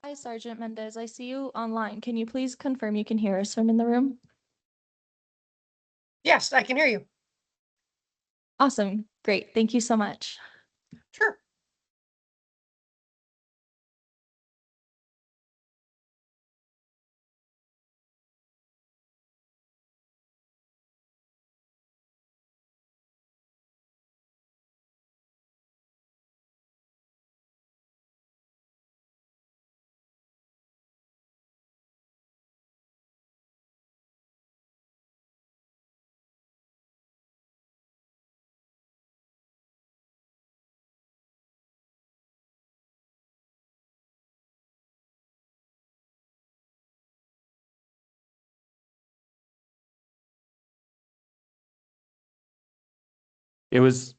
Hi, Sergeant Mendez. I see you online. Can you please confirm you can hear us from in the room? Yes, I can hear you. Awesome. Great. Thank you so much. Sure. It was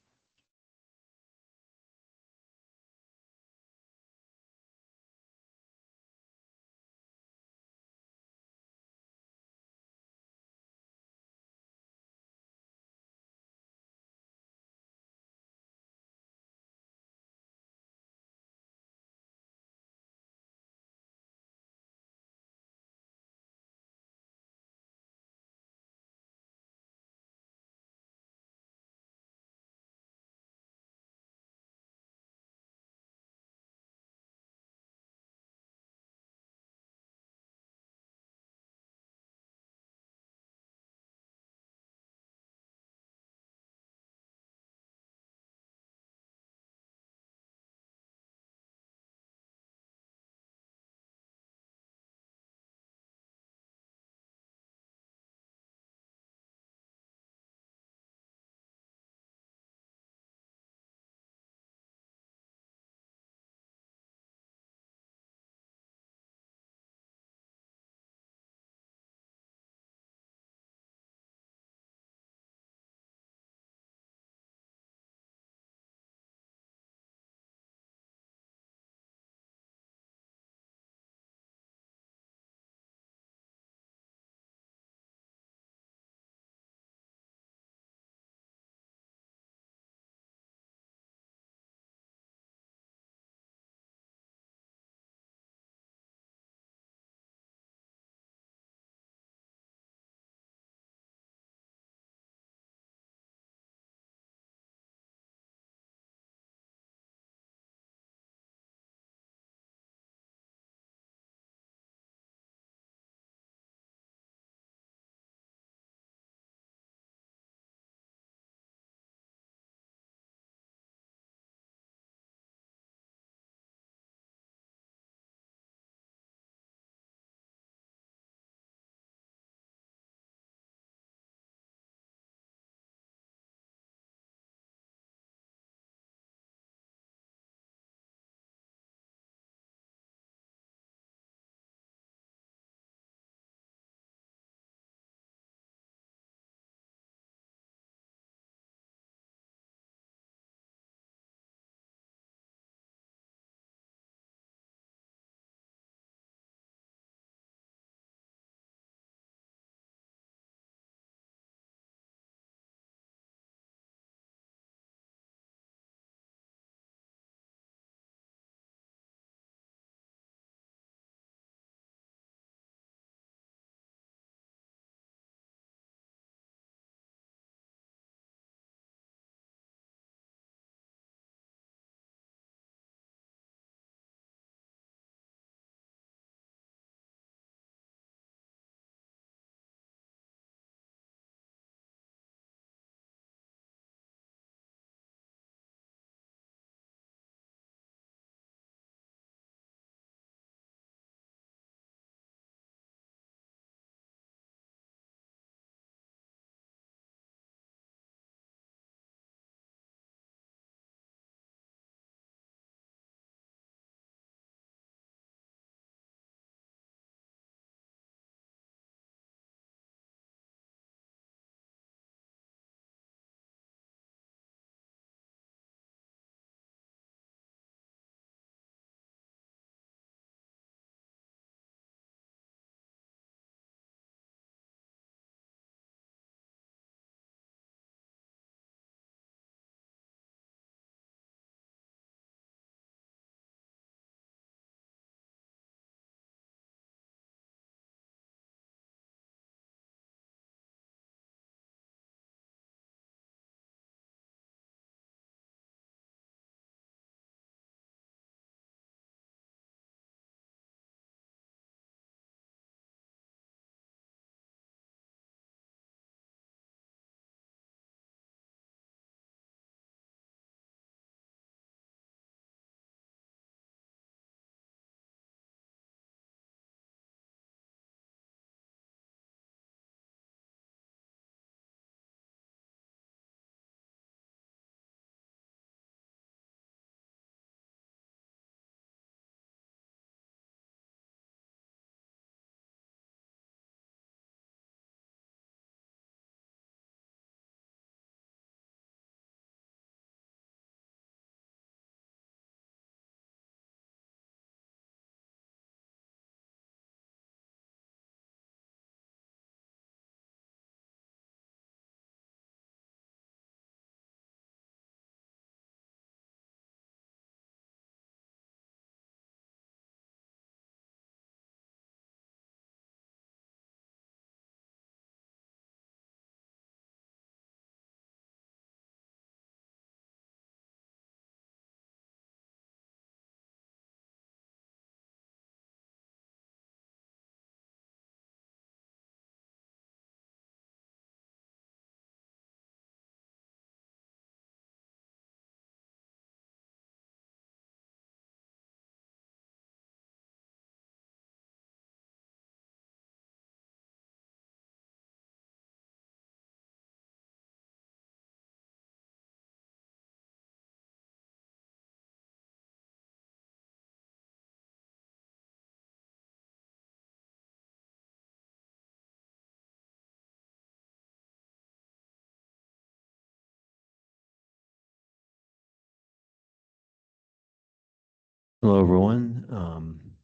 Hello, everyone.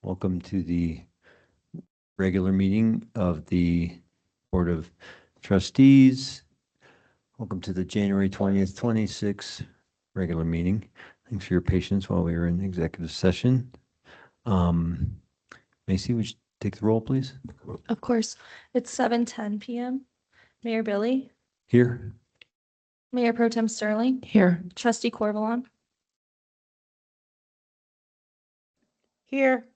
Welcome to the regular meeting of the Board of Trustees. Welcome to the January 20th, 26 regular meeting. Thanks for your patience while we were in executive session. Macy, would you take the roll, please? Of course, it's 7:10 PM. Mayor Billy, Here. Mayor Pro Tem Sterling, Here. Trustee Corvalon, Here.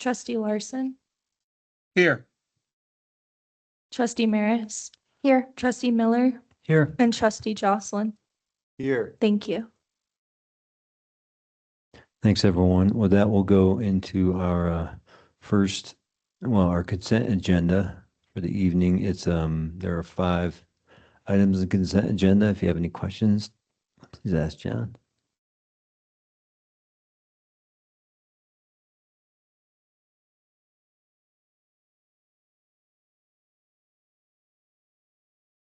Trustee Larson, Here. Trustee Maris. Here. Trustee Miller Here. and Trustee Jocelyn. Here. Thank you. Thanks, everyone. With that, we'll go into our our consent agenda for the evening. It's there are 5 items in consent agenda. If you have any questions, please ask John.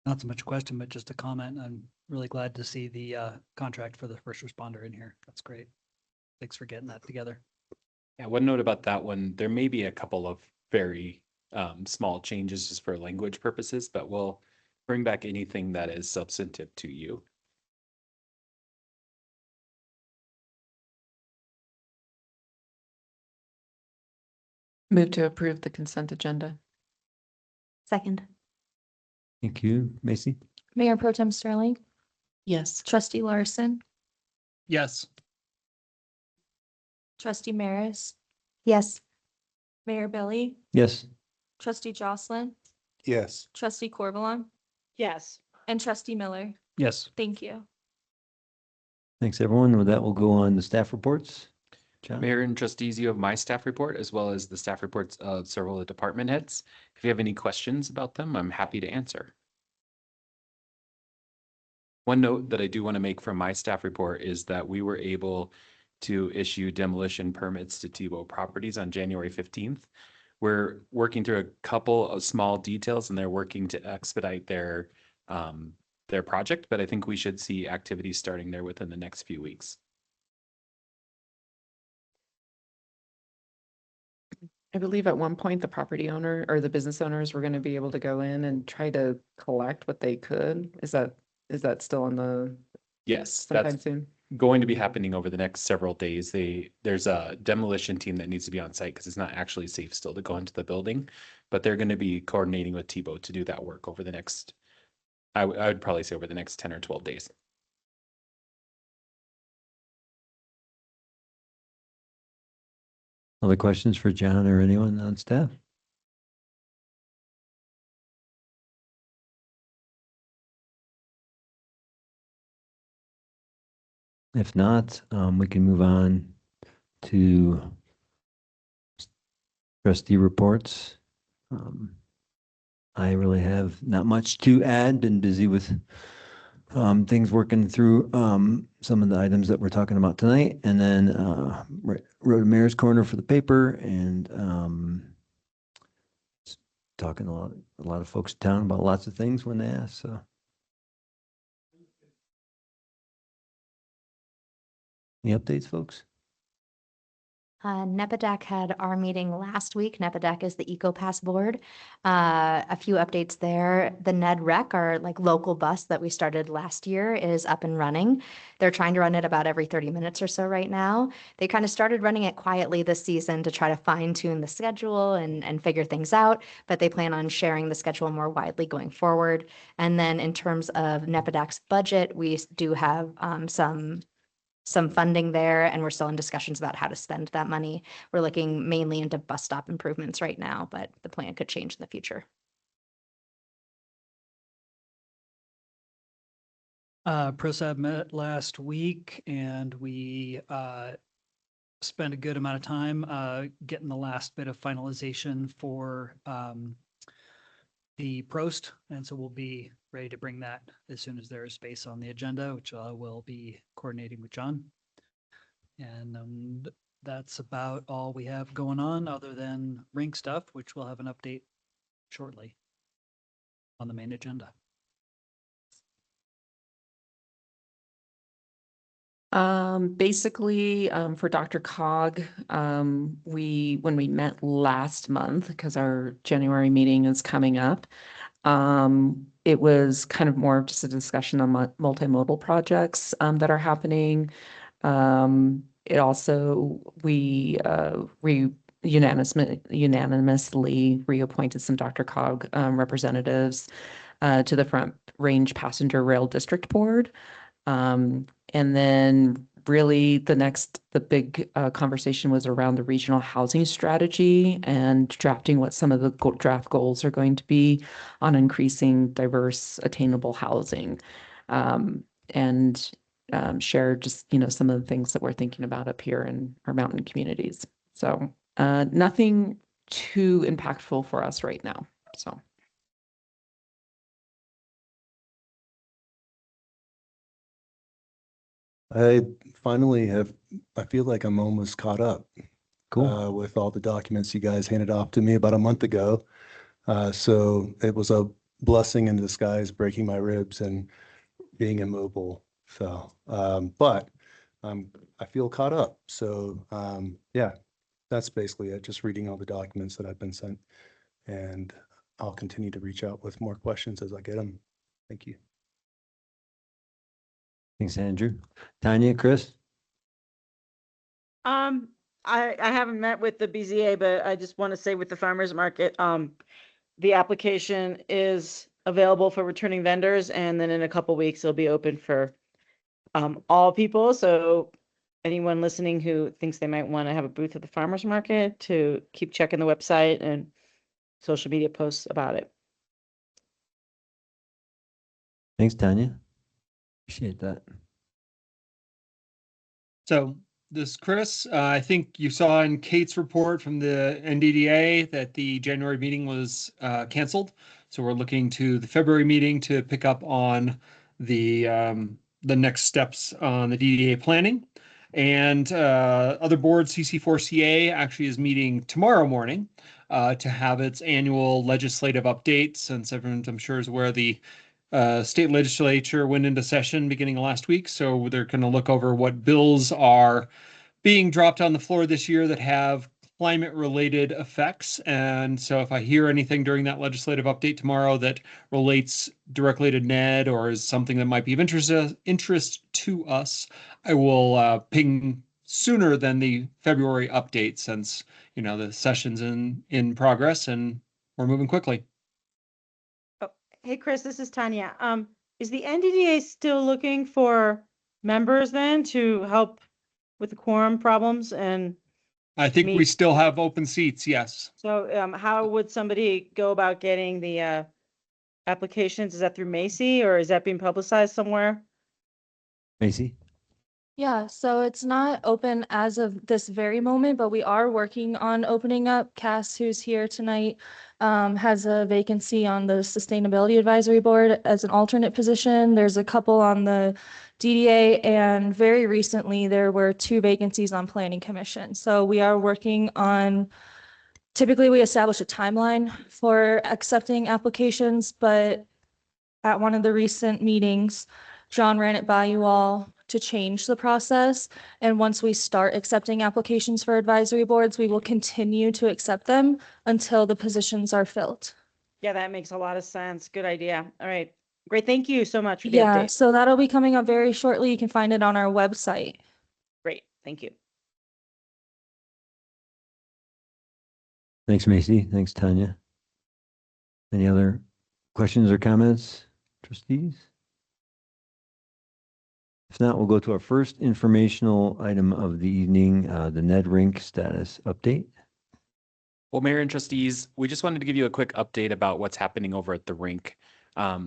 Not so much a question, but just a comment. I'm really glad to see the contract for the first responder in here. That's great. Thanks for getting that together. Yeah, one note about that one, there may be a couple of very small changes just for language purposes, but we'll bring back anything that is substantive to you. Move to approve the consent agenda. Second. Thank you, Macy. Mayor Pro Tem Sterling, Yes. Trustee Larson, Yes. Trustee Maris, Yes. Mayor Billy, Yes. Trustee Jocelyn, Yes. Trustee Corvalon, Yes. and Trustee Miller. Yes. Thank you. Thanks, everyone. With that, we'll go on to staff reports. John? Mayor and trustees, you have my staff report as well as the staff reports of several of the department heads. If you have any questions about them, I'm happy to answer. One note that I do want to make from my staff report is that we were able to issue demolition permits to Tebow Properties on January 15th. We're working through a couple of small details and they're working to expedite their project, but I think we should see activity starting there within the next few weeks. I believe at one point the property owner or the business owners were going to be able to go in and try to collect what they could. Is that still in the Yes, sometime that's soon? going to be happening over the next several days. There's a demolition team that needs to be on site because it's not actually safe still to go into the building, but they're going to be coordinating with Tebow to do that work over the next, I would probably say over the next 10 or 12 days. Other questions for John or anyone on staff? If not, we can move on to trustee reports. I really have not much to add. Been busy with things working through some of the items that we're talking about tonight, and then wrote a mayor's corner for the paper, and talking to a lot of folks in town about lots of things when they ask. So. Any updates, folks? NEPADAC had our meeting last week. NEPADAC is the EcoPass board. A few updates there. The Ned Rec, our like local bus that we started last year, is up and running. They're trying to run it about every 30 minutes or so right now. They kind of started running it quietly this season to try to fine tune the schedule and figure things out, but they plan on sharing the schedule more widely going forward. And then in terms of NEPADAC's budget, we do have some funding there, and we're still in discussions about how to spend that money. We're looking mainly into bus stop improvements right now, but the plan could change in the future. ProSab met last week and we spent a good amount of time getting the last bit of finalization for the Prost. And so we'll be ready to bring that as soon as there is space on the agenda, which we'll be coordinating with John. And that's about all we have going on other than rink stuff, which we'll have an update shortly on the main agenda. Basically, for Dr. Cog, when we met last month, because our January meeting is coming up, it was kind of more of just a discussion on multimodal projects, that are happening. It also, we unanimously reappointed some Dr. Cog, representatives, to the Front Range Passenger Rail District Board. And then really the big conversation was around the regional housing strategy and drafting what some of the draft goals are going to be on increasing diverse, attainable housing. And share just, some of the things that we're thinking about up here in our mountain communities. So nothing too impactful for us right now. So. I finally I feel like I'm almost caught up Cool. with all the documents you guys handed off to me about a month ago. So it was a blessing in disguise, breaking my ribs and being immobile. So, but I feel caught up. So, yeah, that's basically it. Just reading all the documents that I've been sent, and I'll continue to reach out with more questions as I get them. Thank you. Thanks, Andrew. Tanya, Chris? I haven't met with the BZA, but I just want to say with the farmers market, the application is available for returning vendors, and then in a couple weeks it'll be open for all people. So anyone listening who thinks they might want to have a booth at the farmers market, to keep checking the website and social media posts about it. Thanks, Tanya. Appreciate that. So this is Chris. I think you saw in Kate's report from the NDDA that the January meeting was canceled. So we're looking to the February meeting to pick up on the next steps on the DDA planning. And other boards, CC4CA actually is meeting tomorrow morning to have its annual legislative update, since everyone, I'm sure, is aware the state legislature went into session beginning of last week. So they're going to look over what bills are being dropped on the floor this year that have climate related effects. And so if I hear anything during that legislative update tomorrow that relates directly to NED or is something that might be of interest to us, I will ping sooner than the February update, since the session's in progress and we're moving quickly. Hey, Chris, this is Tanya. Is the NDDA still looking for members then to help with the quorum problems? And I think we still have open seats, yes. so how would somebody go about getting the applications? Is that through Macy, or is that being publicized somewhere? Macy? Yeah, so it's not open as of this very moment, but we are working on opening up. Cass, who's here tonight, has a vacancy on the Sustainability Advisory Board as an alternate position. There's a couple on the DDA, and very recently there were 2 vacancies on Planning Commission. So we are working on, typically we establish a timeline for accepting applications, but at one of the recent meetings, John ran it by you all to change the process. And once we start accepting applications for advisory boards, we will continue to accept them until the positions are filled. Yeah, that makes a lot of sense. Good idea. All right. Great. Thank you so much for the Yeah, update. so that'll be coming up very shortly. You can find it on our website. Great. Thank you. Thanks, Macy. Thanks, Tanya. Any other questions or comments, trustees? If not, we'll go to our first informational item of the evening, the Ned Rink status update. Well, Mayor and trustees, we just wanted to give you a quick update about what's happening over at the rink.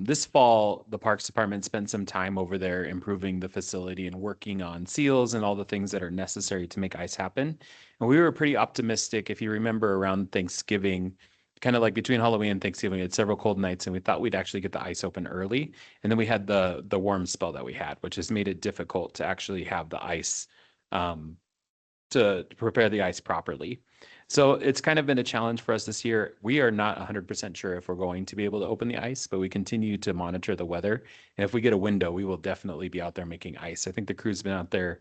This fall, the Parks Department spent some time over there improving the facility and working on seals and all the things that are necessary to make ice happen. And we were pretty optimistic, if you remember, around Thanksgiving, kind of like between Halloween and Thanksgiving, we had several cold nights and we thought we'd actually get the ice open early. And then we had the warm spell that we had, which has made it difficult to actually have the ice, to prepare the ice properly. So it's kind of been a challenge for us this year. We are not 100% sure if we're going to be able to open the ice, but we continue to monitor the weather. And if we get a window, we will definitely be out there making ice. I think the crew's been out there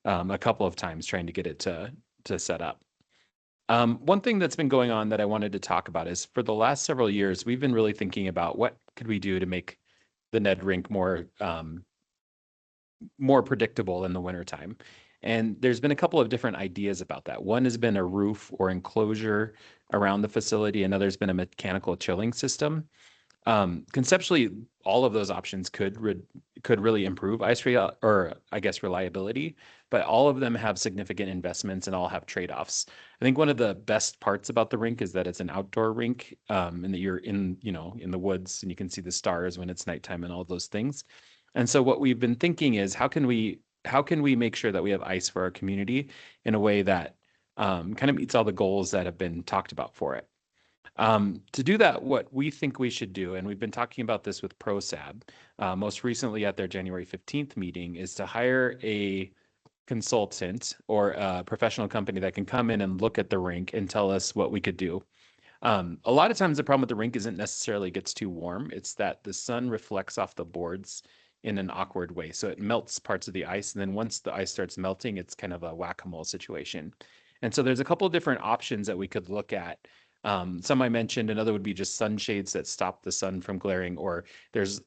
a couple of times trying to get it to set up. One thing that's been going on that I wanted to talk about is for the last several years, we've been really thinking about what could we do to make the Ned rink more predictable in the wintertime. And there's been a couple of different ideas about that. One has been a roof or enclosure around the facility. Another's been a mechanical chilling system. Conceptually, all of those options could really improve reliability, but all of them have significant investments and all have trade-offs. I think one of the best parts about the rink is that it's an outdoor rink, and that you're in the woods and you can see the stars when it's nighttime and all those things. And so what we've been thinking is how can we make sure that we have ice for our community in a way that kind of meets all the goals that have been talked about for it. To do that, what we think we should do, and we've been talking about this with ProSab, most recently at their January 15th meeting, is to hire a consultant or a professional company that can come in and look at the rink and tell us what we could do. A lot of times the problem with the rink isn't necessarily it gets too warm. It's that the sun reflects off the boards in an awkward way. So it melts parts of the ice. And then once the ice starts melting, it's kind of a whack-a-mole situation. And so there's a couple of different options that we could look at. Some I mentioned, another would be just sunshades that stop the sun from glaring, or there's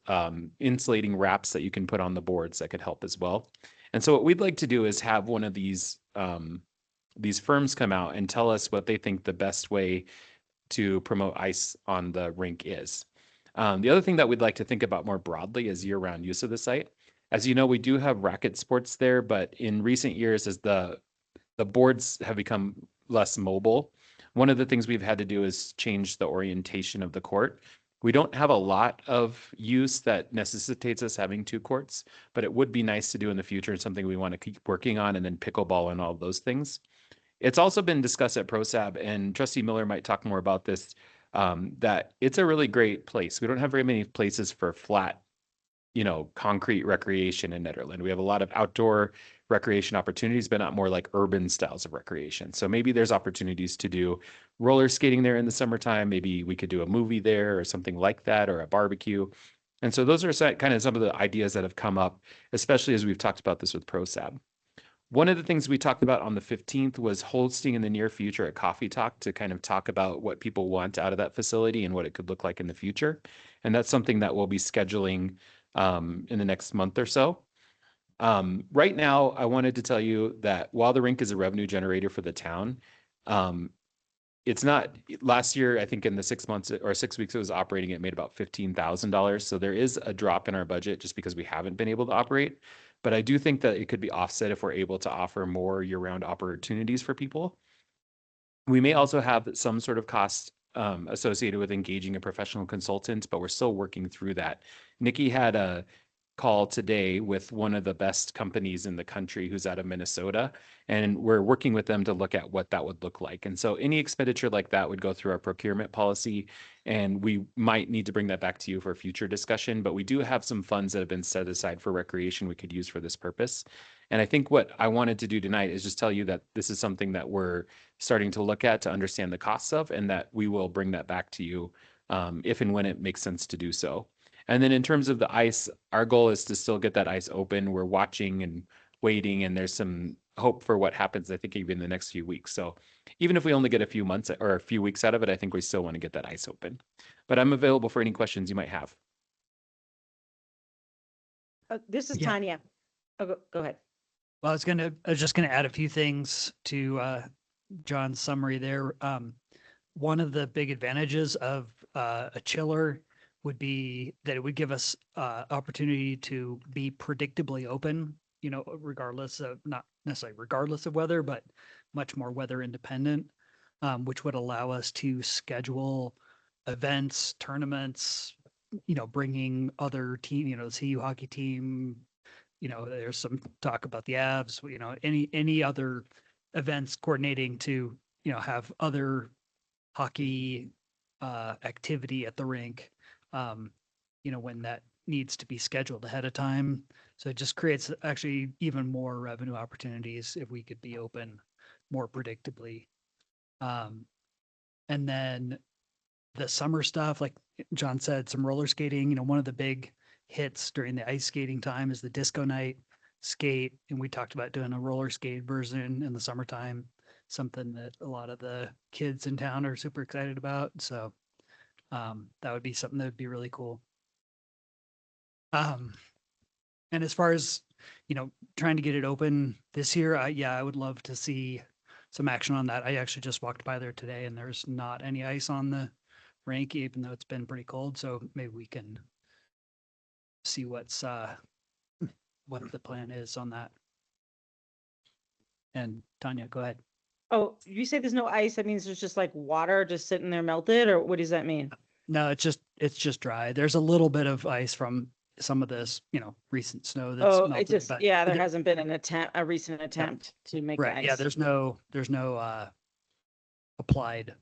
insulating wraps that you can put on the boards that could help as well. And so what we'd like to do is have one of these firms come out and tell us what they think the best way to promote ice on the rink is. The other thing that we'd like to think about more broadly is year-round use of the site. As you know, we do have racket sports there, but in recent years, as the boards have become less mobile, one of the things we've had to do is change the orientation of the court. We don't have a lot of use that necessitates us having two courts, but it would be nice to do in the future and something we want to keep working on, and then pickleball and all those things. It's also been discussed at ProSab, and Trustee Miller might talk more about this, that it's a really great place. We don't have very many places for flat, concrete recreation in Nederland. We have a lot of outdoor recreation opportunities, but not more like urban styles of recreation. So maybe there's opportunities to do roller skating there in the summertime. Maybe we could do a movie there or something like that, or a barbecue. And so those are kind of some of the ideas that have come up, especially as we've talked about this with ProSab. One of the things we talked about on the 15th was hosting in the near future a coffee talk to kind of talk about what people want out of that facility and what it could look like in the future. And that's something that we'll be scheduling in the next month or so. Right now, I wanted to tell you that while the rink is a revenue generator for the town, it's not. Last year, I think in the 6 months or 6 weeks it was operating, it made about $15,000. So there is a drop in our budget just because we haven't been able to operate. But I do think that it could be offset if we're able to offer more year-round opportunities for people. We may also have some sort of cost associated with engaging a professional consultant, but we're still working through that. Nikki had a call today with one of the best companies in the country who's out of Minnesota, and we're working with them to look at what that would look like. And so any expenditure like that would go through our procurement policy, and we might need to bring that back to you for a future discussion, but we do have some funds that have been set aside for recreation we could use for this purpose. And I think what I wanted to do tonight is just tell you that this is something that we're starting to look at to understand the costs of, and that we will bring that back to you if and when it makes sense to do so. And then in terms of the ice, our goal is to still get that ice open. We're watching and waiting, and there's some hope for what happens, I think, even in the next few weeks. So even if we only get a few months or a few weeks out of it, I think we still want to get that ice open. But I'm available for any questions you might have. This is Yeah. Tanya. Oh, go ahead. Well, I was just gonna add a few things to John's summary there. One of the big advantages of a chiller would be that it would give us opportunity to be predictably open, regardless of, not necessarily regardless of weather, but much more weather independent, which would allow us to schedule events, tournaments, bringing other team, the CU hockey team, there's some talk about the Avs, any other events coordinating to, have other hockey activity at the rink, when that needs to be scheduled ahead of time. So it just creates actually even more revenue opportunities if we could be open more predictably. And then the summer stuff, like John said, some roller skating, one of the big hits during the ice skating time is the disco night skate. And we talked about doing a roller skate version in the summertime, something that a lot of the kids in town are super excited about. So that would be something that would be really cool. And as far as, trying to get it open this year, I would love to see some action on that. I actually just walked by there today and there's not any ice on the rink, even though it's been pretty cold. So maybe we can see what the plan is on that. And Tanya, go ahead. Oh, you say there's no ice, that means there's just like water just sitting there melted, or what does that mean? No, it's just dry. There's a little bit of ice from some of this, recent snow that's Oh, melted, it just, but yeah, there hasn't been a recent attempt to make right. ice. Yeah, there's no applied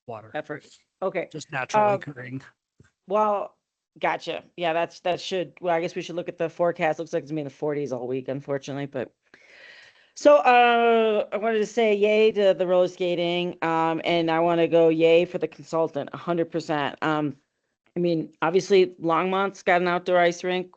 water, Effort. Okay, just naturally Um, occurring. well, gotcha. Yeah, well, I guess we should look at the forecast. Looks like it's gonna be in the 40s all week, unfortunately, but. So, I wanted to say yay to the roller skating, and I want to go yay for the consultant, 100%. I mean, obviously Longmont's got an outdoor ice rink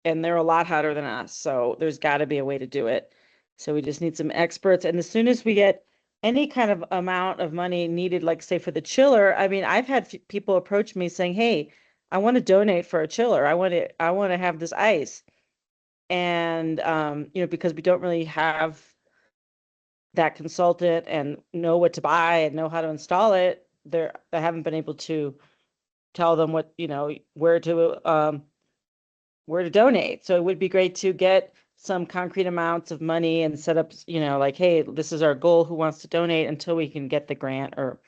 and they're a lot hotter than us. So there's got to be a way to do it. So we just need some experts. And as soon as we get any kind of amount of money needed, like say for the chiller, I mean, I've had people approach me saying, hey, I want to donate for a chiller. I want to have this ice. And, because we don't really have that consultant and know what to buy and know how to install it, I haven't been able to tell them what, where to donate. So it would be great to get some concrete amounts of money and set up, like, hey, this is our goal, who wants to donate, until we can get the grant or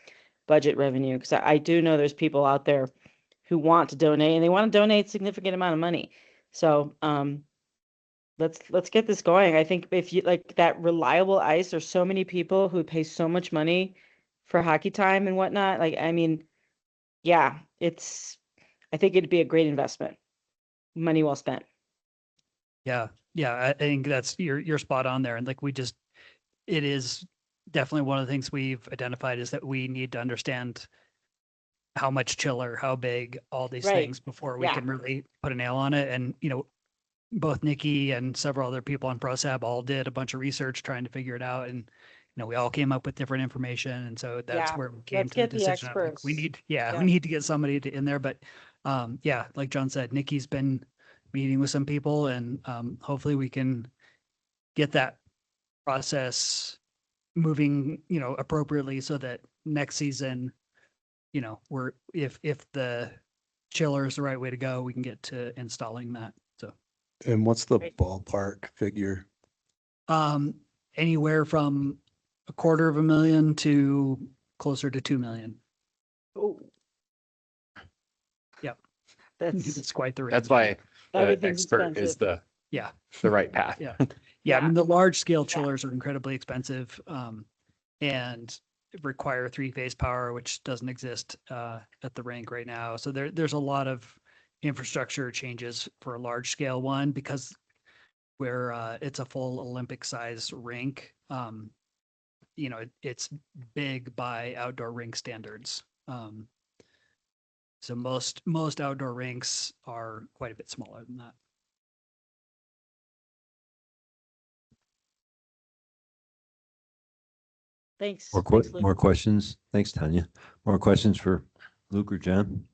budget revenue. Because I do know there's people out there who want to donate and they want to donate significant amount of money. So let's get this going. I think if you like that reliable ice, there's so many people who pay so much money for hockey time and whatnot. Like, I mean, yeah, I think it'd be a great investment. Money well spent. Yeah. I think that's, you're spot on there. And like, it is definitely one of the things we've identified is that we need to understand how much chiller, how big, all these Right. things before we Yeah. can really put a nail on it. And, both Nikki and several other people on ProSab all did a bunch of research trying to figure it out. And, we all came up with different information. And so that's Yeah, where we came let's to the get the decision. of, like, experts. we need Yeah. to get somebody in there. But like John said, Nikki's been meeting with some people and hopefully we can get that process moving, appropriately so that next season, if the chiller is the right way to go, we can get to installing that. So And what's the Great. ballpark figure? anywhere from $250,000 to closer to 2 million. Oh. Yep. That's It's quite the range. That's why the Everything's expert is expensive. Yeah. the right path. Yeah. Yeah. I mean, the large scale Yeah. chillers are incredibly expensive, and require 3-phase power, which doesn't exist, at the rink right now. So there's a lot of infrastructure changes for a large scale one because it's a full Olympic size rink. It's big by outdoor rink standards. So most outdoor rinks are quite a bit smaller than that. Thanks. More Thanks, Luke. more questions? Thanks, Tanya. More questions for Luke or John?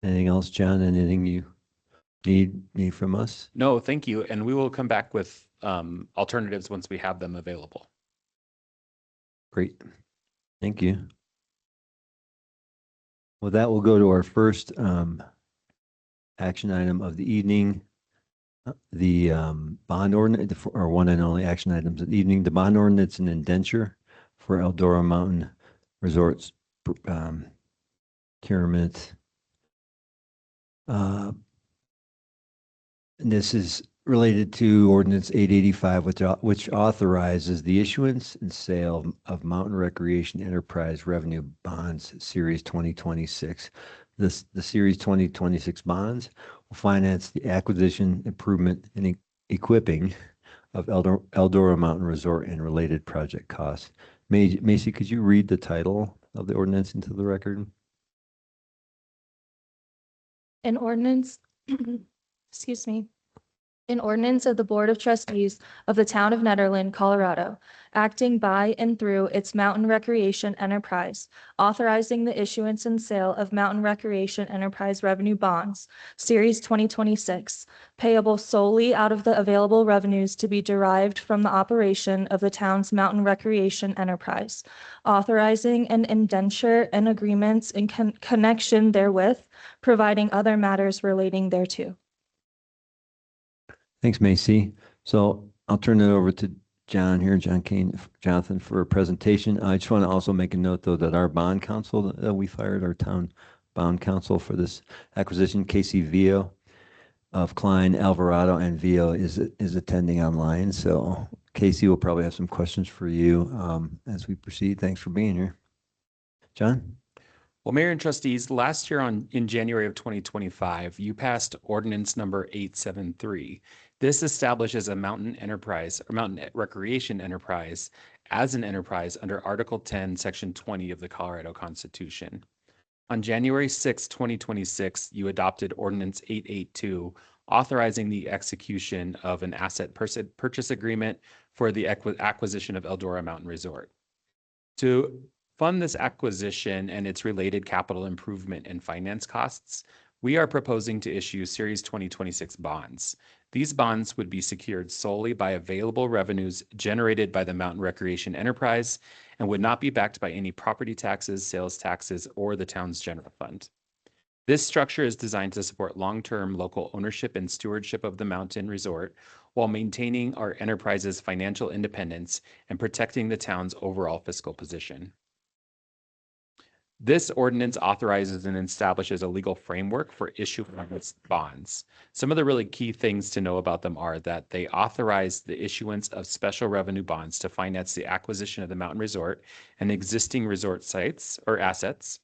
Anything else, John? Anything you need from us? No, thank you. And we will come back with alternatives once we have them available. Great. Thank you. Well, that will go to our first action item of the evening. The bond ordinance, or one and only action items of the evening, the bond ordinance and indenture for Eldora Mountain Resorts procurement. And this is related to ordinance 885, which authorizes the issuance and sale of Mountain Recreation Enterprise Revenue Bonds Series 2026 the Series 2026 bonds will finance the acquisition, improvement, and equipping of Eldora Mountain Resort and related project costs. Macy, could you read the title of the ordinance into the record? An ordinance, excuse me, an ordinance of the Board of Trustees of the Town of Nederland, Colorado, acting by and through its mountain recreation enterprise, authorizing the issuance and sale of mountain recreation enterprise revenue bonds, Series 2026, payable solely out of the available revenues to be derived from the operation of the town's mountain recreation enterprise, authorizing an indenture and agreements in connection therewith, providing other matters relating thereto. Thanks, Macy. So I'll turn it over to John here, Jonathan, for a presentation. I just want to also make a note, though, that our bond counsel that we fired, our town bond counsel for this acquisition, Casey Vio of Klein, Alvarado, and Vio is attending online. So Casey will probably have some questions for you as we proceed. Thanks for being here. John? Well, Mayor and Trustees, last year in January of 2025, you passed ordinance number 873. This establishes a mountain recreation enterprise as an enterprise under Article 10, Section 20 of the Colorado Constitution. On January 6, 2026, you adopted Ordinance 882, authorizing the execution of an asset purchase agreement for the acquisition of Eldora Mountain Resort. To fund this acquisition and its related capital improvement and finance costs, we are proposing to issue Series 2026 bonds. These bonds would be secured solely by available revenues generated by the mountain recreation enterprise and would not be backed by any property taxes, sales taxes, or the town's general fund. This structure is designed to support long-term local ownership and stewardship of the mountain resort while maintaining our enterprise's financial independence and protecting the town's overall fiscal position. This ordinance authorizes and establishes a legal framework for issuing its bonds. Some of the really key things to know about them are that they authorize the issuance of special revenue bonds to finance the acquisition of the mountain resort and existing resort sites or assets.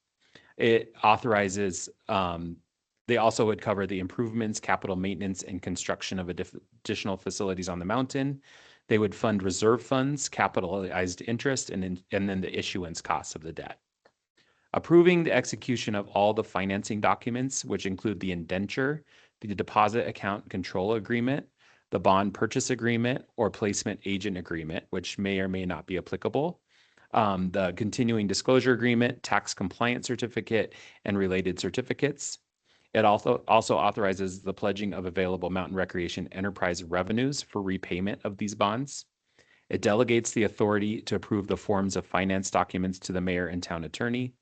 It authorizes, they also would cover the improvements, capital maintenance, and construction of additional facilities on the mountain. They would fund reserve funds, capitalized interest, and then the issuance costs of the debt. Approving the execution of all the financing documents, which include the indenture, the deposit account control agreement, the bond purchase agreement, or placement agent agreement, which may or may not be applicable, the continuing disclosure agreement, tax compliance certificate, and related certificates. It also authorizes the pledging of available mountain recreation enterprise revenues for repayment of these bonds. It delegates the authority to approve the forms of finance documents to the mayor and town attorney.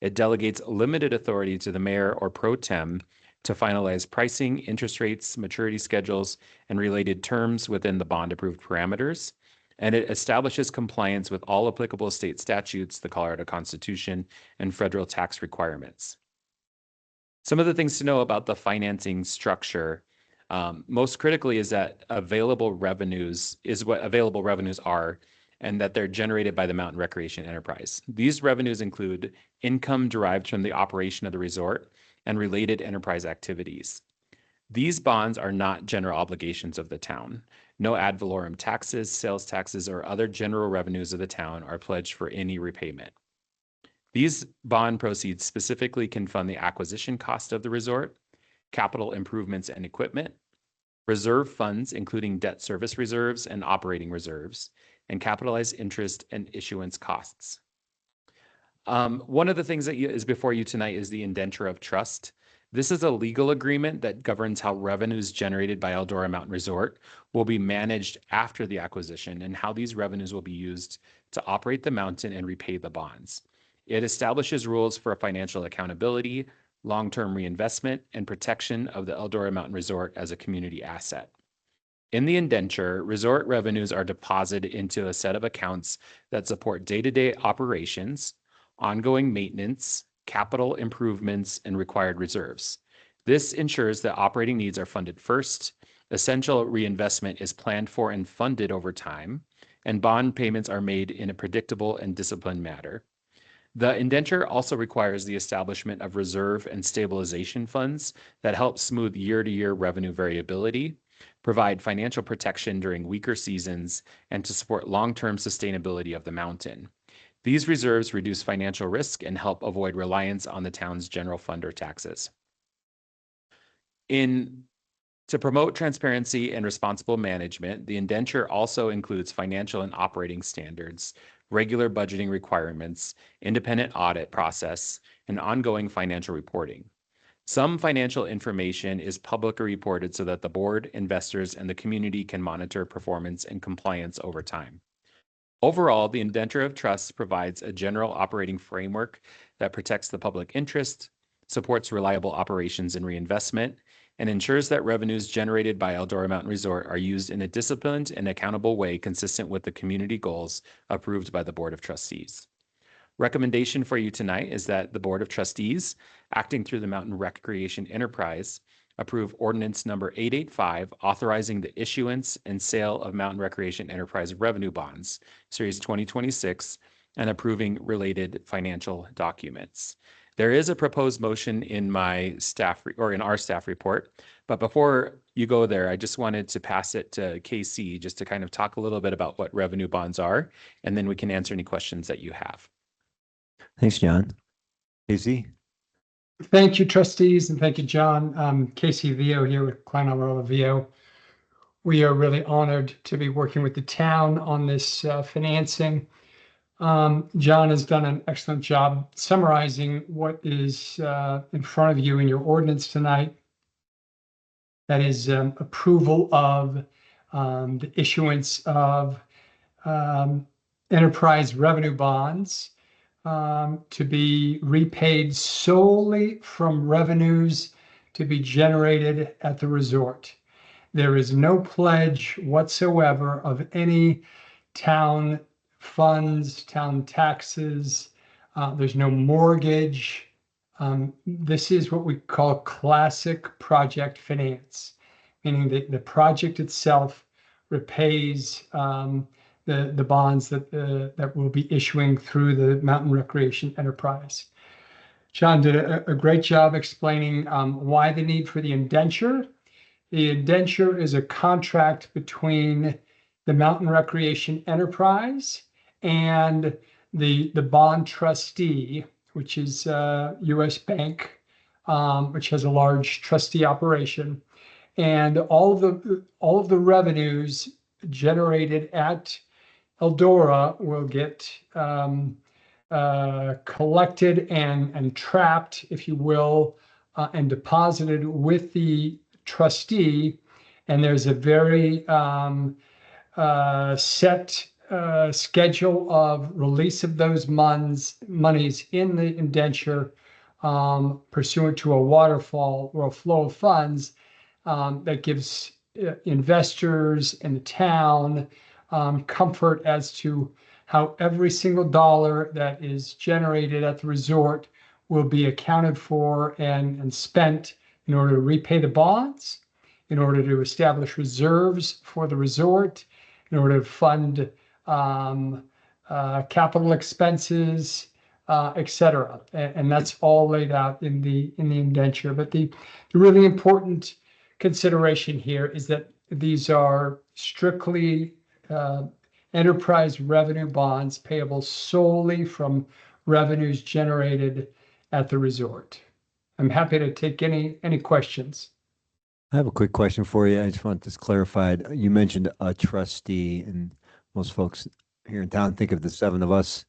It delegates limited authority to the mayor or pro tem to finalize pricing, interest rates, maturity schedules, and related terms within the bond-approved parameters. And it establishes compliance with all applicable state statutes, the Colorado Constitution, and federal tax requirements. Some of the things to know about the financing structure, most critically, is that available revenues is what available revenues are, and that they're generated by the mountain recreation enterprise. These revenues include income derived from the operation of the resort and related enterprise activities. These bonds are not general obligations of the town. No ad valorem taxes, sales taxes, or other general revenues of the town are pledged for any repayment. These bond proceeds specifically can fund the acquisition cost of the resort, capital improvements and equipment, reserve funds, including debt service reserves and operating reserves, and capitalized interest and issuance costs. One of the things that is before you tonight is the indenture of trust. This is a legal agreement that governs how revenues generated by Eldora Mountain Resort will be managed after the acquisition and how these revenues will be used to operate the mountain and repay the bonds. It establishes rules for financial accountability, long-term reinvestment, and protection of the Eldora Mountain Resort as a community asset. In the indenture, resort revenues are deposited into a set of accounts that support day-to-day operations, ongoing maintenance, capital improvements, and required reserves. This ensures that operating needs are funded first, essential reinvestment is planned for and funded over time, and bond payments are made in a predictable and disciplined manner. The indenture also requires the establishment of reserve and stabilization funds that help smooth year-to-year revenue variability, provide financial protection during weaker seasons, and to support long-term sustainability of the mountain. These reserves reduce financial risk and help avoid reliance on the town's general fund or taxes. To promote transparency and responsible management, the indenture also includes financial and operating standards, regular budgeting requirements, independent audit process, and ongoing financial reporting. Some financial information is publicly reported so that the board, investors, and the community can monitor performance and compliance over time. Overall, the indenture of trust provides a general operating framework that protects the public interest, supports reliable operations and reinvestment, and ensures that revenues generated by Eldora Mountain Resort are used in a disciplined and accountable way consistent with the community goals approved by the Board of Trustees. Recommendation for you tonight is that the Board of Trustees, acting through the Mountain Recreation Enterprise, approve ordinance number 885, authorizing the issuance and sale of Mountain Recreation Enterprise revenue bonds, Series 2026, and approving related financial documents. There is a proposed motion in my staff or in our staff report, but before you go there, I just wanted to pass it to KC just to kind of talk a little bit about what revenue bonds are, and then we can answer any questions that you have. Thanks, John. Casey? Thank you, trustees, and thank you, John. Casey Vio here with Klein Alrola Vio. We are really honored to be working with the town on this financing. John has done an excellent job summarizing what is in front of you in your ordinance tonight. That is approval of the issuance of enterprise revenue bonds to be repaid solely from revenues to be generated at the resort. There is no pledge whatsoever of any town funds, town taxes. There's no mortgage. This is what we call classic project finance, meaning that the project itself repays the bonds that we'll be issuing through the Mountain Recreation Enterprise. John did a great job explaining why the need for the indenture. The indenture is a contract between the Mountain Recreation Enterprise and the bond trustee, which is U.S. Bank, which has a large trustee operation, and all of the revenues generated at Eldora will get collected and trapped, if you will, and deposited with the trustee. And there's a very set schedule of release of those monies in the indenture pursuant to a waterfall or a flow of funds that gives investors and the town comfort as to how every single dollar that is generated at the resort will be accounted for and spent in order to repay the bonds, in order to establish reserves for the resort, in order to fund capital expenses, etc. And that's all laid out in the indenture. But the really important consideration here is that these are strictly enterprise revenue bonds payable solely from revenues generated at the resort. I'm happy to take any questions. I have a quick question for you. I just want this clarified. You mentioned a trustee, and most folks here in town think of the seven of us.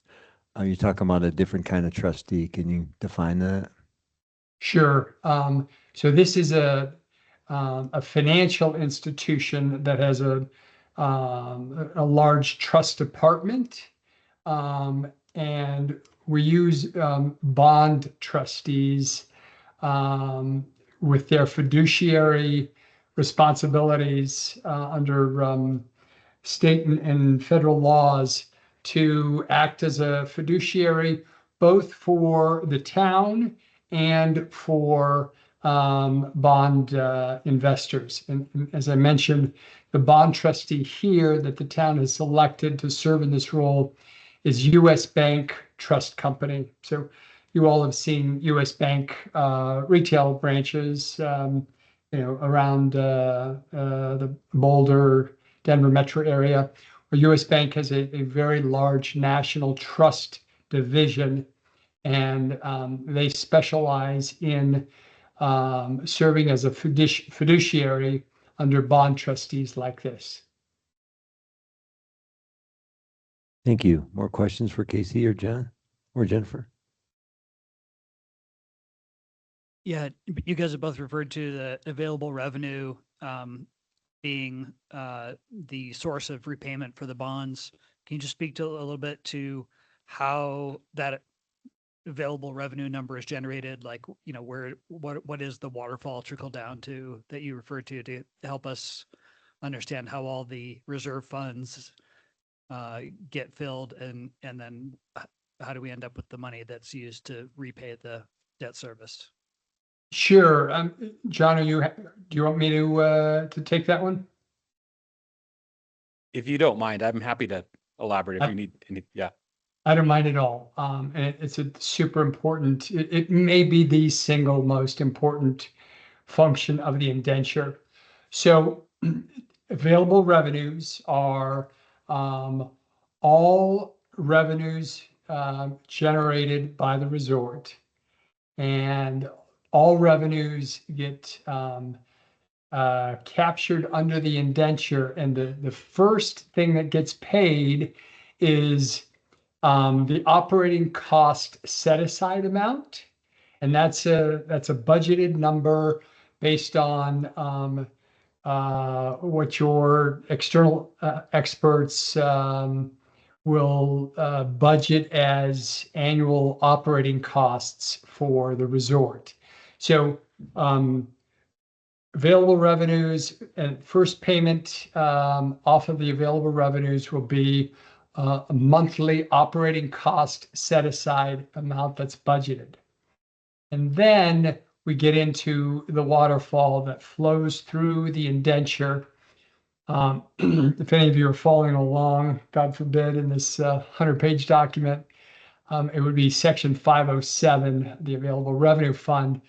Are you talking about a different kind of trustee? Can you define that? Sure. So this is a financial institution that has a large trust department, and we use bond trustees with their fiduciary responsibilities under state and federal laws to act as a fiduciary both for the town and for bond investors. And as I mentioned, the bond trustee here that the town has selected to serve in this role is U.S. Bank trust company. So you all have seen US Bank retail branches, around the Boulder, Denver metro area. Where US Bank has a very large national trust division, and they specialize in serving as a fiduciary under bond trustees like this. Thank you. More questions for Casey or John or Jennifer? Yeah, you guys have both referred to the available revenue being the source of repayment for the bonds. Can you just speak to a little bit to how that available revenue number is generated? Like, what is the waterfall trickle down to that you referred to help us understand how all the reserve funds get filled, and then how do we end up with the money that's used to repay the debt service? Sure. John, do you want me to take that one? If you don't mind, I'm happy to elaborate if you need any. Yeah. I don't mind at all. And it's a super important, it may be the single most important function of the indenture. So available revenues are all revenues generated by the resort, and all revenues get captured under the indenture. And the first thing that gets paid is the operating cost set aside amount. And that's a budgeted number based on what your external experts will budget as annual operating costs for the resort. So available revenues and first payment off of the available revenues will be a monthly operating cost set aside amount that's budgeted. And then we get into the waterfall that flows through the indenture. If any of you are following along, God forbid, in this 100-page document, it would be section 507, the available revenue fund.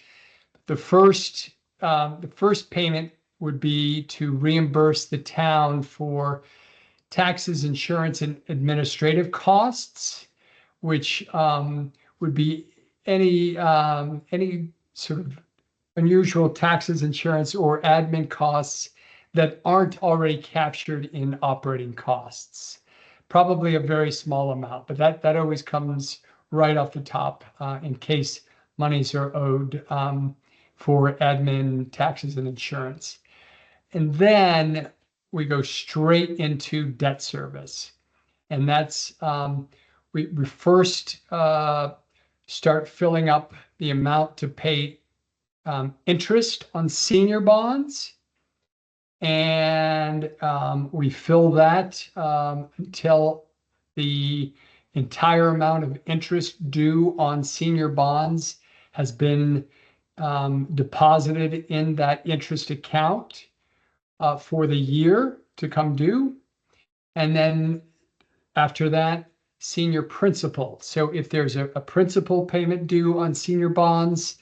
The first payment would be to reimburse the town for taxes, insurance, and administrative costs, which would be any sort of unusual taxes, insurance, or admin costs that aren't already captured in operating costs. Probably a very small amount, but that always comes right off the top in case monies are owed for admin, taxes, and insurance. And then we go straight into debt service. And that's, we first start filling up the amount to pay interest on senior bonds. And we fill that until the entire amount of interest due on senior bonds has been deposited in that interest account for the year to come due. And then after that, senior principal. So if there's a principal payment due on senior bonds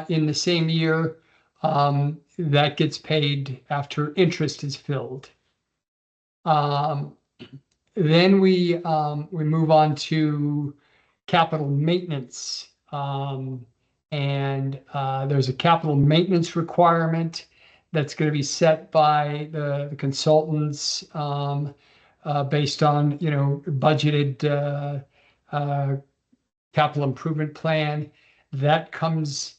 in the same year, that gets paid after interest is filled. Then we move on to capital maintenance. And there's a capital maintenance requirement that's going to be set by the consultants based on, budgeted capital improvement plan. That comes,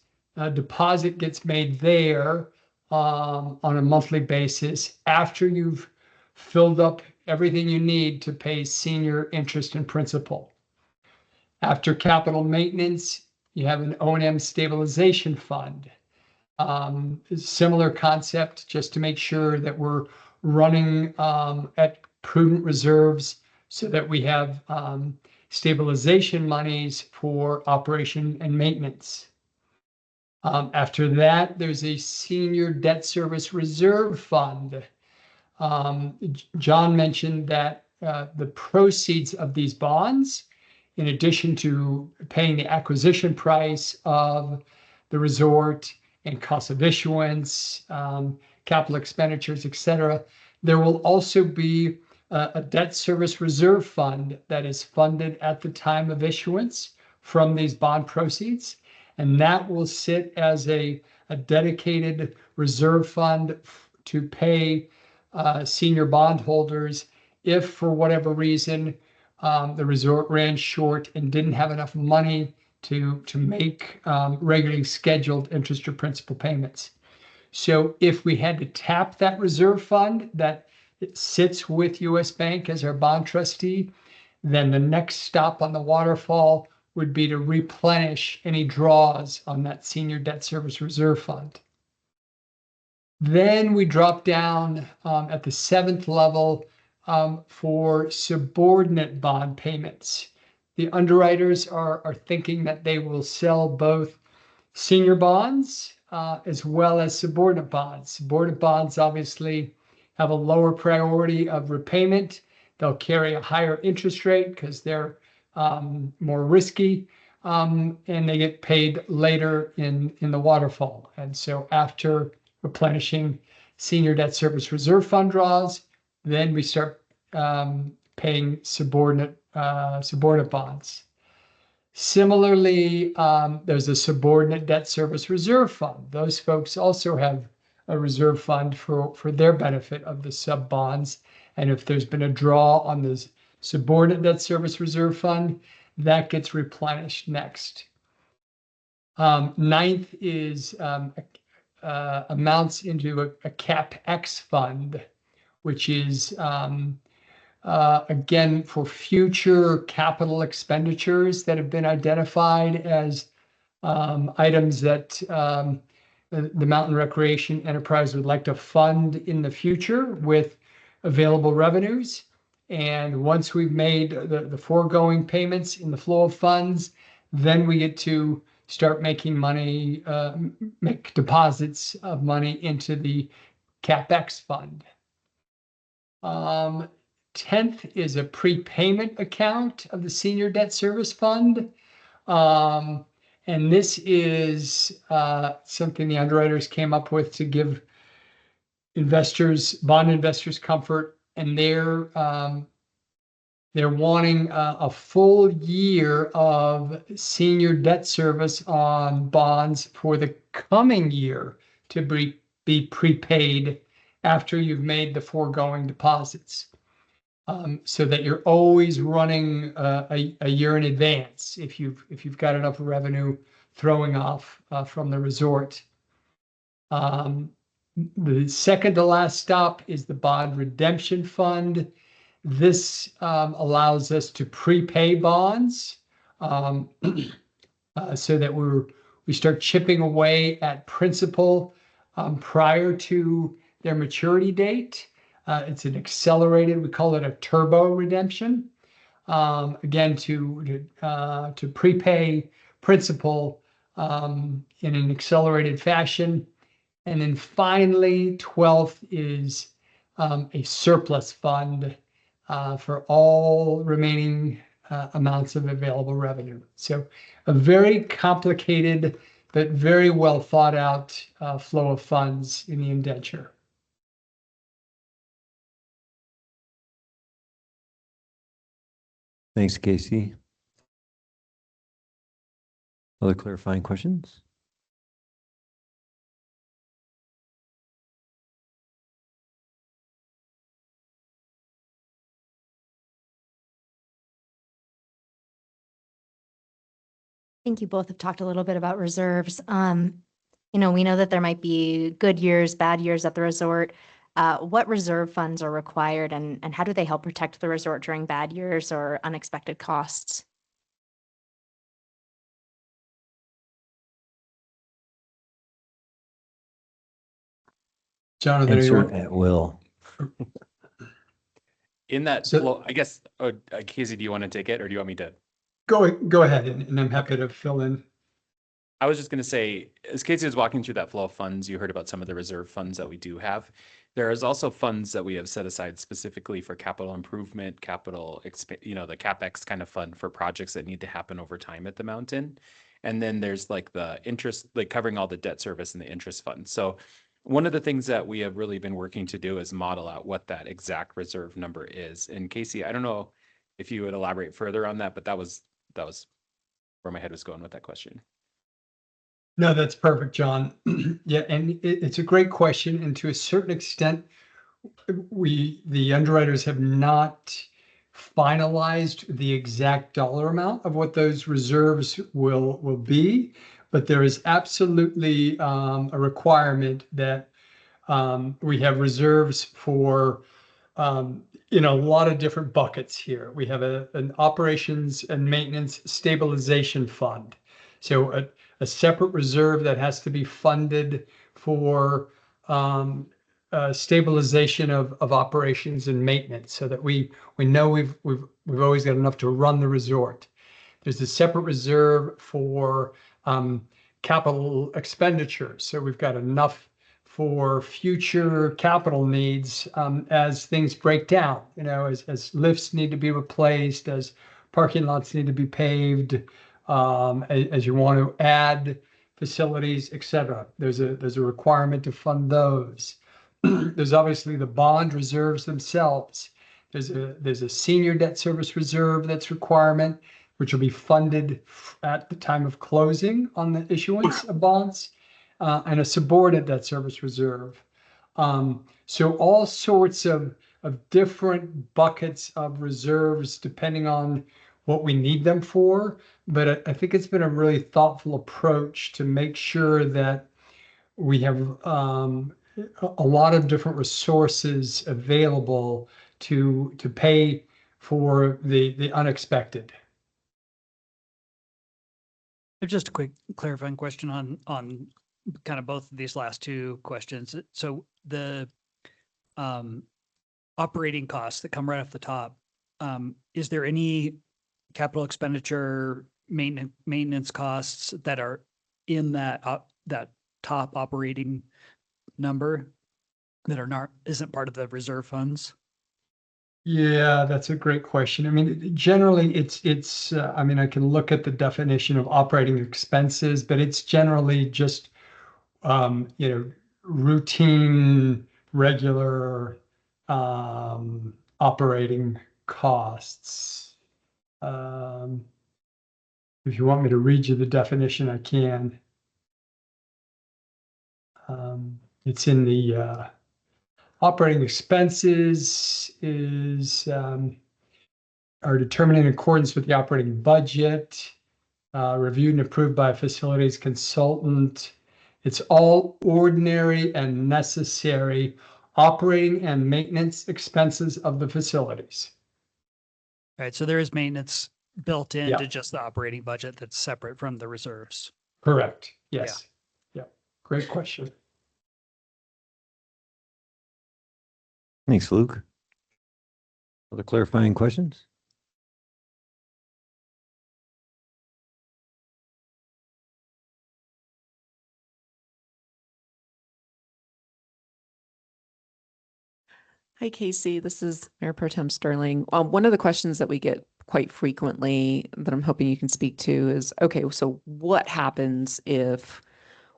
deposit gets made there on a monthly basis after you've filled up everything you need to pay senior interest and principal. After capital maintenance, you have an O&M stabilization fund. Similar concept, just to make sure that we're running at prudent reserves so that we have stabilization monies for operation and maintenance. After that, there's a senior debt service reserve fund. John mentioned that the proceeds of these bonds in addition to paying the acquisition price of the resort and cost of issuance, capital expenditures, et cetera, there will also be a debt service reserve fund that is funded at the time of issuance from these bond proceeds. And that will sit as a dedicated reserve fund to pay senior bondholders if for whatever reason the resort ran short and didn't have enough money to make regularly scheduled interest or principal payments. So if we had to tap that reserve fund that sits with US Bank as our bond trustee, then the next stop on the waterfall would be to replenish any draws on that senior debt service reserve fund. Then we drop down at the 7th level for subordinate bond payments. The underwriters are thinking that they will sell both senior bonds as well as subordinate bonds. Subordinate bonds obviously have a lower priority of repayment. They'll carry a higher interest rate because they're more risky, and they get paid later in the waterfall. And so after replenishing senior debt service reserve fund draws, then we start paying subordinate bonds. Similarly, there's a subordinate debt service reserve fund. Those folks also have a reserve fund for their benefit of the sub bonds. And if there's been a draw on the subordinate debt service reserve fund, that gets replenished next. 9th is amounts into a CapEx fund, which is again for future capital expenditures that have been identified as items that the Mountain Recreation Enterprise would like to fund in the future with available revenues. And once we've made the foregoing payments in the flow of funds, then we get to start making money, make deposits of money into the CapEx fund. 10th is a prepayment account of the senior debt service fund. And this is something the underwriters came up with to give investors, bond investors, comfort, and they're wanting a full year of senior debt service on bonds for the coming year to be prepaid after you've made the foregoing deposits, so that you're always running a year in advance if you've got enough revenue throwing off from the resort. The second to last stop is the bond redemption fund. This allows us to prepay bonds so that we start chipping away at principal prior to their maturity date. It's an accelerated, we call it a turbo redemption. Again, to prepay principal in an accelerated fashion. And then finally, 12th is a surplus fund for all remaining amounts of available revenue. So a very complicated but very well thought out flow of funds in the indenture. Thanks, Casey. Other clarifying questions? I think you both have talked a little bit about reserves. We know that there might be good years, bad years at the resort. What reserve funds are required and how do they help protect the resort during bad years or unexpected costs? Jonathan, Answer at will. In that So- flow, I guess, Casey, do you want to take it or do you want me to? go ahead, and I'm happy to fill in. I was just going to say, as Casey was walking through that flow of funds, you heard about some of the reserve funds that we do have. There is also funds that we have set aside specifically for capital improvement, the CapEx kind of fund for projects that need to happen over time at the mountain. And then there's like the interest, like covering all the debt service and the interest fund. So one of the things that we have really been working to do is model out what that exact reserve number is. And Casey, I don't know if you would elaborate further on that, but that was where my head was going with that question. No, that's perfect, John. Yeah, and it's a great question. And to a certain extent, the underwriters have not finalized the exact dollar amount of what those reserves will be, but there is absolutely a requirement that we have reserves for a lot of different buckets here. We have an operations and maintenance stabilization fund. So a separate reserve that has to be funded for stabilization of operations and maintenance, so that we know we've always got enough to run the resort. There's a separate reserve for capital expenditures, so we've got enough for future capital needs as things break down. As lifts need to be replaced, as parking lots need to be paved, as you want to add facilities, etc. There's a requirement to fund those. There's obviously the bond reserves themselves. There's a senior debt service reserve that's requirement, which will be funded at the time of closing on the issuance of bonds, and a subordinate debt service reserve. So all sorts of different buckets of reserves depending on what we need them for. But I think it's been a really thoughtful approach to make sure that we have a lot of different resources available to pay for the unexpected. Just a quick clarifying question on kind of both of these last two questions. So the operating costs that come right off the top, is there any capital expenditure maintenance costs that are in that top operating number that isn't part of the reserve funds? Yeah, that's a great question. I mean, generally it's I mean, I can look at the definition of operating expenses, but it's generally just routine, regular operating costs. If you want me to read you the definition, I can. It's in the operating expenses are determined in accordance with the operating budget, reviewed and approved by a facilities consultant. It's all ordinary and necessary operating and maintenance expenses of the facilities. All right, so there is maintenance built into Yeah. just the operating budget that's separate from the reserves. Correct. Yes. Yeah. Great question. Thanks, Luke. Other clarifying questions? Hi, Casey. This is Mayor Pro Tem Sterling. One of the questions that we get quite frequently that I'm hoping you can speak to is, okay, so what happens if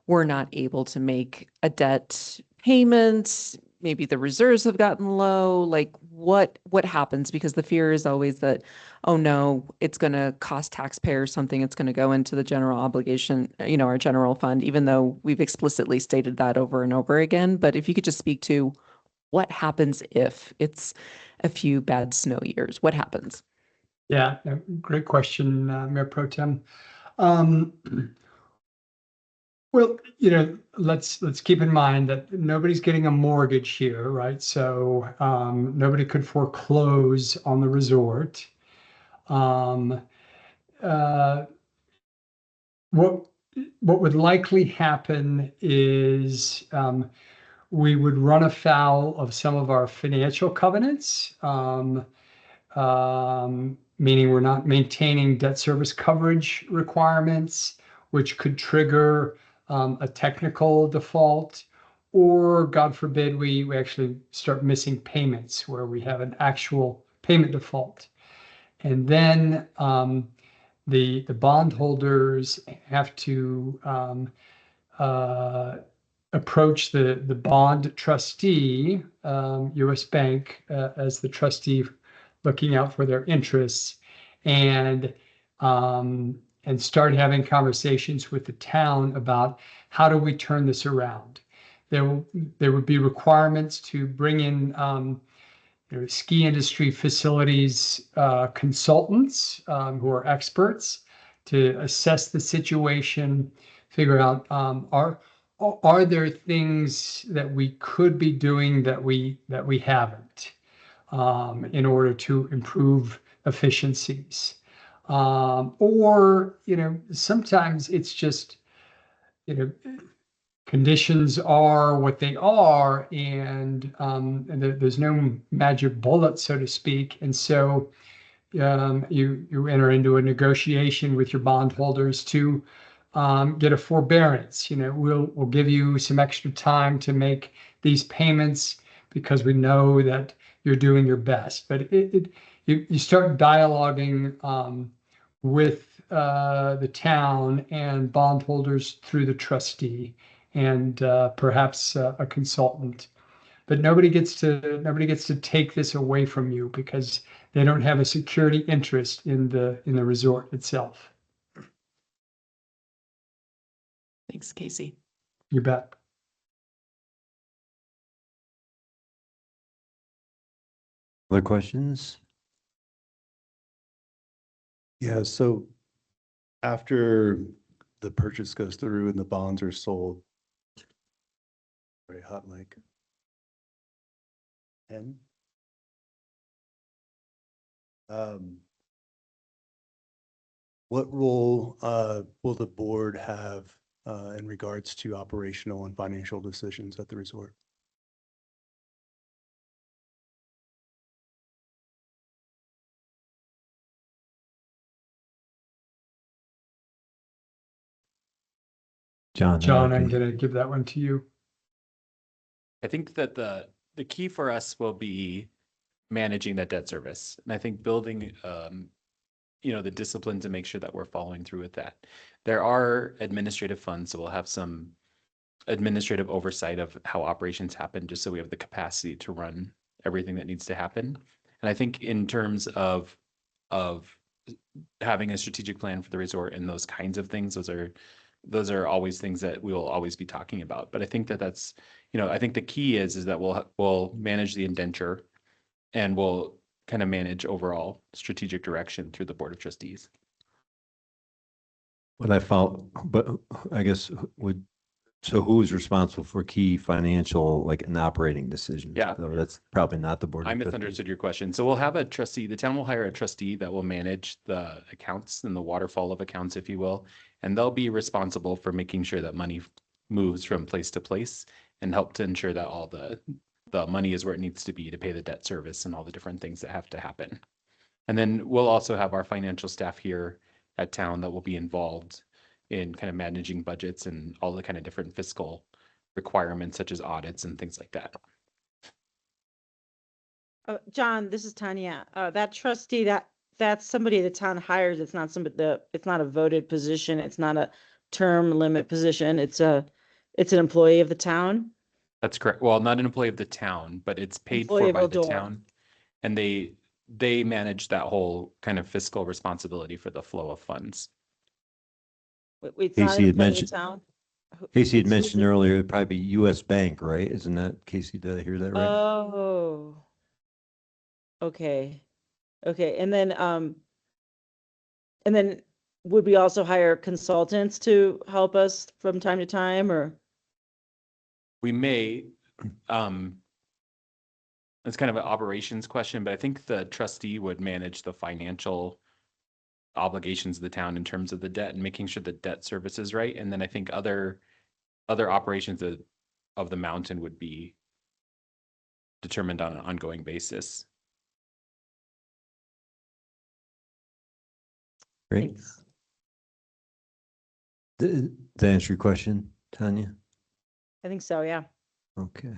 we're not able to make a debt payment? Maybe the reserves have gotten low. Like what happens? Because the fear is always that, oh no, it's going to cost taxpayers something. It's going to go into the general obligation, our general fund, even though we've explicitly stated that over and over again. But if you could just speak to what happens if it's a few bad snow years, what happens? Yeah, great question, Mayor Pro Tem. Well, let's keep in mind that nobody's getting a mortgage here, right? So nobody could foreclose on the resort. What would likely happen is we would run afoul of some of our financial covenants, meaning we're not maintaining debt service coverage requirements. which could trigger a technical default, or God forbid, we actually start missing payments where we have an actual payment default. And then the bondholders have to approach the bond trustee, U.S. Bank, as the trustee looking out for their interests, and start having conversations with the town about how do we turn this around. There would be requirements to bring in ski industry facilities consultants who are experts to assess the situation, figure out are there things that we could be doing that we haven't in order to improve efficiencies, or sometimes it's just conditions are what they are, and there's no magic bullet, so to speak. And so you enter into a negotiation with your bondholders to get a forbearance. We'll give you some extra time to make these payments because we know that you're doing your best. But you start dialoguing with the town and bondholders through the trustee and perhaps a consultant. But nobody gets to take this away from you because they don't have a security interest in the resort itself. Thanks, Casey. You bet. Other questions? Yeah, so after the purchase goes through and the bonds are sold, very hot mic. And what role will the board have in regards to operational and financial decisions at the resort? John, John, I'm going to give that one to you. I think that the key for us will be managing that debt service. And I think building, the discipline to make sure that we're following through with that. There are administrative funds, so we'll have some administrative oversight of how operations happen, just so we have the capacity to run everything that needs to happen. And I think in terms of having a strategic plan for the resort and those kinds of things, those are always things that we will always be talking about. But I think that's, I think the key is that we'll manage the indenture and we'll kind of manage overall strategic direction through the Board of Trustees. But I guess so who is responsible for key financial, like an operating decisions? Yeah. So that's probably not the board. I misunderstood your question. So we'll have a trustee, the town will hire a trustee that will manage the accounts and the waterfall of accounts, if you will. And they'll be responsible for making sure that money moves from place to place and help to ensure that all the money is where it needs to be to pay the debt service and all the different things that have to happen. And then we'll also have our financial staff here at town that will be involved in kind of managing budgets and all the kind of different fiscal requirements such as audits and things like that. John, this is Tanya. That trustee, that's somebody the town hires. It's not it's not a voted position. It's not a term limit position. It's an employee of the town. That's correct. Well, not an employee of the town, but it's paid Employee for of by the Eldora. town. And they manage that whole kind of fiscal responsibility for the flow of funds. It's not Casey an had employee of the mentioned- town. Casey had It's- mentioned earlier, it'd probably be U.S. Bank, right? Isn't that, Casey, did I hear that right? Oh. Okay. And then would we also hire consultants to help us from time to time, or? We may, it's kind of an operations question, but I think the trustee would manage the financial obligations of the town in terms of the debt and making sure the debt service is right. And then I think other operations of the mountain would be determined on an ongoing basis. Great. Thanks. Did that answer your question, Tanya? I think so, yeah. Okay.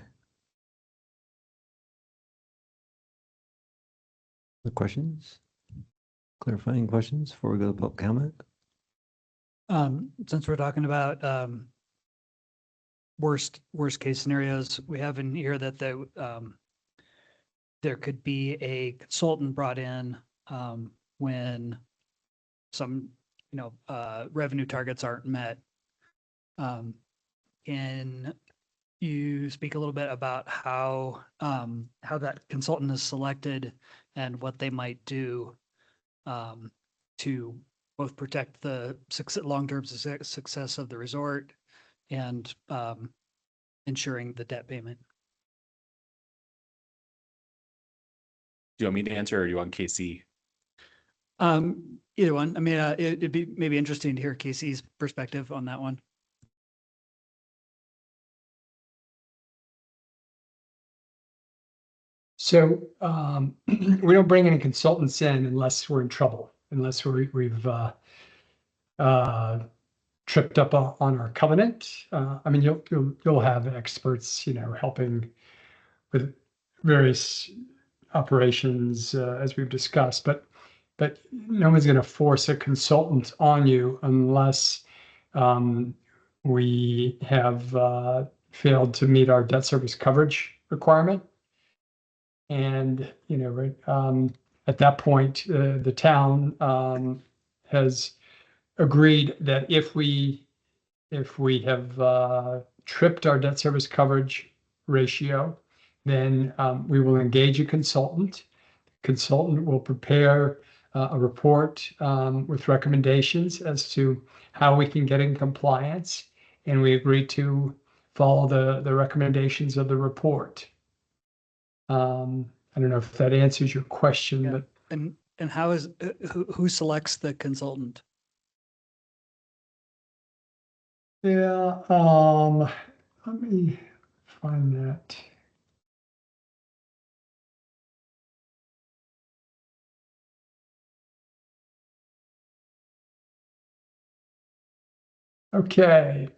The questions? Clarifying questions before we go to public comment? Since we're talking about worst case scenarios, we have in here that there could be a consultant brought in when some revenue targets aren't met. Can you speak a little bit about how that consultant is selected and what they might do to both protect the long-term success of the resort and ensuring the debt payment? Do you want me to answer or do you want KC? Either one. I mean, it'd be maybe interesting to hear Casey's perspective on that one. So we don't bring any consultants in unless we're in trouble, unless we've tripped up on our covenant. I mean, you'll have experts, helping with various operations as we've discussed, but no one's going to force a consultant on you unless we have failed to meet our debt service coverage requirement. And, at that point, the town has agreed that if we have tripped our debt service coverage ratio, then we will engage a consultant. Consultant will prepare a report with recommendations as to how we can get in compliance, and we agree to follow the recommendations of the report. I don't know if that answers your question, Yeah. but And how is who selects the consultant? yeah, let me find that. Okay,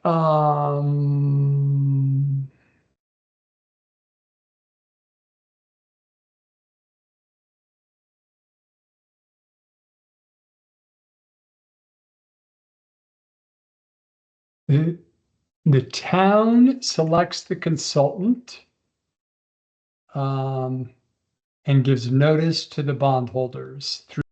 the town selects the consultant and gives notice to the bondholders through